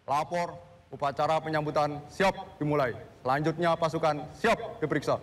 Lapor, upacara penyambutan siap dimulai. Selanjutnya pasukan siap diperiksa.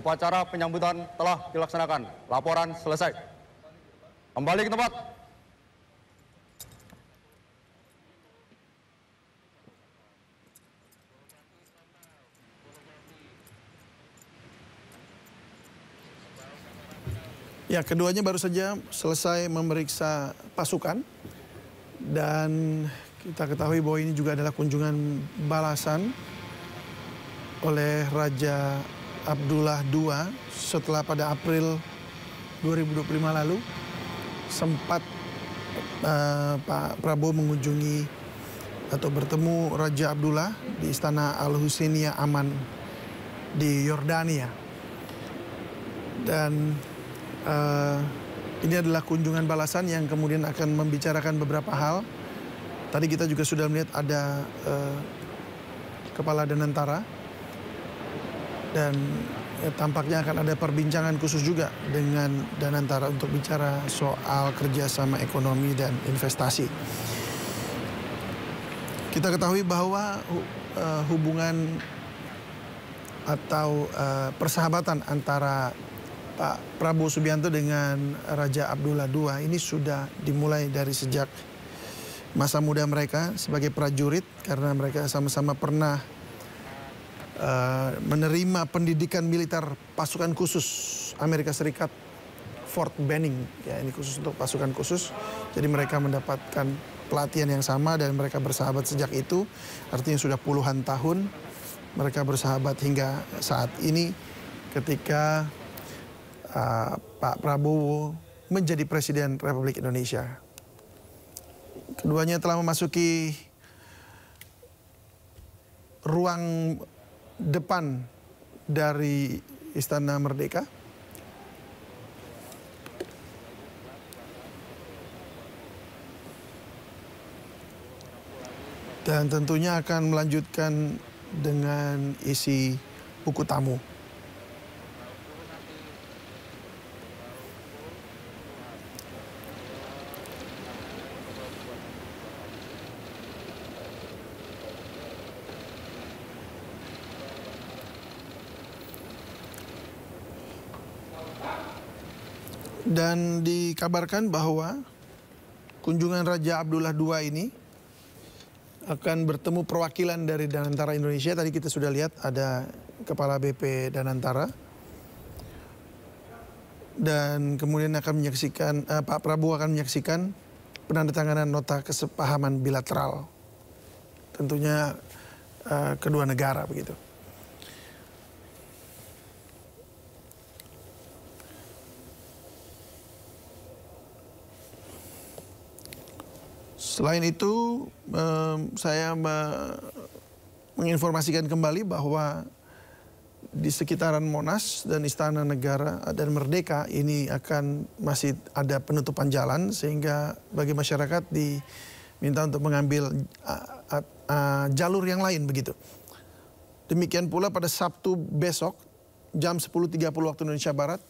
Upacara penyambutan telah dilaksanakan. Laporan selesai. Kembali ke tempat. Ya, keduanya baru saja selesai memeriksa pasukan. Dan kita ketahui bahwa ini juga adalah kunjungan balasan oleh Raja Abdullah II setelah pada April 2025 lalu sempat Pak Prabowo mengunjungi atau bertemu Raja Abdullah di Istana Al-Husainiyah Aman di Yordania. Dan ini adalah kunjungan balasan yang kemudian akan membicarakan beberapa hal. Tadi kita juga sudah melihat ada Kepala Danantara. Dan tampaknya akan ada perbincangan khusus juga dengan Danantara untuk bicara soal kerjasama ekonomi dan investasi. Kita ketahui bahwa hubungan atau persahabatan antara Pak Prabowo Subianto dengan Raja Abdullah II ini sudah dimulai dari sejak masa muda mereka sebagai prajurit, karena mereka sama-sama pernah menerima pendidikan militer pasukan khusus Amerika Serikat, Fort Benning, ya, ini khusus untuk pasukan khusus. Jadi mereka mendapatkan pelatihan yang sama dan mereka bersahabat sejak itu. Artinya sudah puluhan tahun mereka bersahabat hingga saat ini ketika Pak Prabowo menjadi Presiden Republik Indonesia. Keduanya telah memasuki ruang depan dari Istana Merdeka. Dan tentunya akan melanjutkan dengan isi buku tamu. Dan dikabarkan bahwa kunjungan Raja Abdullah II ini akan bertemu perwakilan dari Danantara Indonesia. Tadi kita sudah lihat ada Kepala BP Danantara. Dan kemudian akan menyaksikan, Pak Prabowo akan menyaksikan penandatanganan nota kesepahaman bilateral. Tentunya kedua negara begitu. Selain itu, saya menginformasikan kembali bahwa di sekitaran Monas dan Istana Negara dan Merdeka ini akan masih ada penutupan jalan, sehingga bagi masyarakat diminta untuk mengambil jalur yang lain begitu. Demikian pula pada Sabtu besok jam 10.30 waktu Indonesia Barat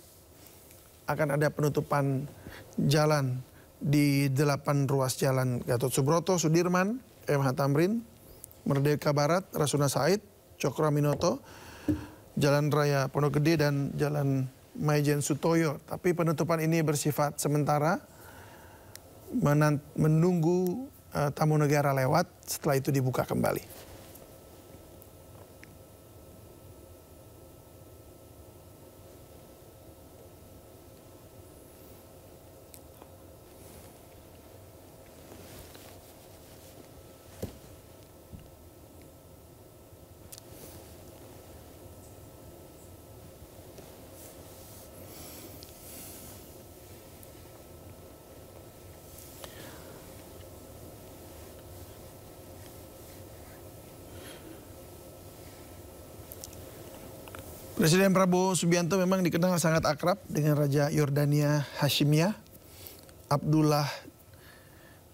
akan ada penutupan jalan di 8 ruas jalan: Gatot Subroto, Sudirman, MH Tamrin, Merdeka Barat, Rasuna Said, Cokroaminoto, Jalan Raya Pondok Gede, dan Jalan Maijen Sutoyo. Tapi penutupan ini bersifat sementara, menunggu tamu negara lewat, setelah itu dibuka kembali. Presiden Prabowo Subianto memang dikenal sangat akrab dengan Raja Yordania Hashimiyah Abdullah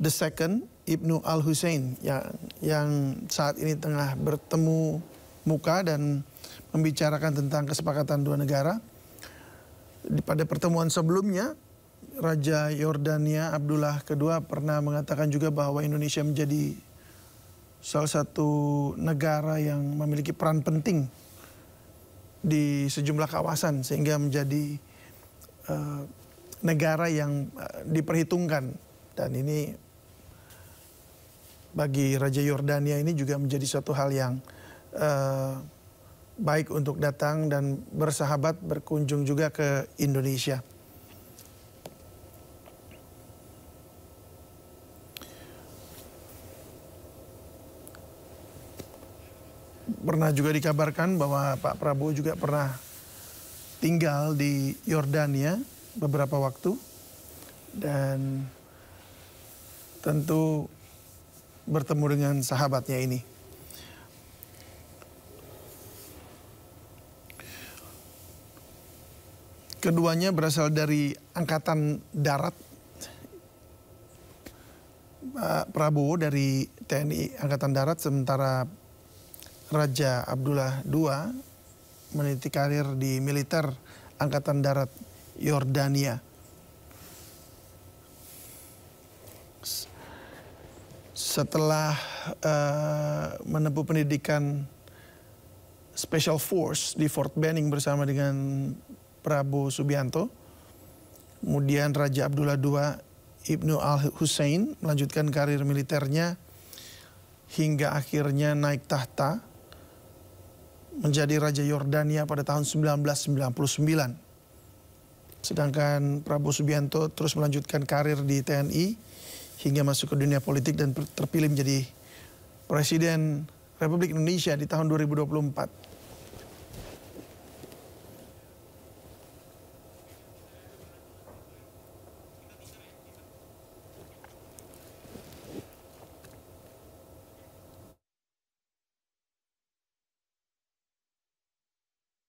II Ibnu Al-Husain yang saat ini tengah bertemu muka dan membicarakan tentang kesepakatan dua negara. Pada pertemuan sebelumnya, Raja Yordania Abdullah II pernah mengatakan juga bahwa Indonesia menjadi salah satu negara yang memiliki peran penting di sejumlah kawasan, sehingga menjadi negara yang diperhitungkan. Dan ini bagi Raja Yordania ini juga menjadi suatu hal yang baik untuk datang dan bersahabat, berkunjung juga ke Indonesia. Pernah juga dikabarkan bahwa Pak Prabowo juga pernah tinggal di Yordania beberapa waktu, dan tentu bertemu dengan sahabatnya ini. Keduanya berasal dari Angkatan Darat. Pak Prabowo dari TNI Angkatan Darat, sementara Raja Abdullah II meniti karir di militer Angkatan Darat Yordania. Setelah menempuh pendidikan Special Force di Fort Benning bersama dengan Prabowo Subianto, kemudian Raja Abdullah II Ibnu Al-Husain melanjutkan karir militernya hingga akhirnya naik tahta menjadi Raja Yordania pada tahun 1999. Sedangkan Prabowo Subianto terus melanjutkan karir di TNI hingga masuk ke dunia politik dan terpilih menjadi Presiden Republik Indonesia di tahun 2024.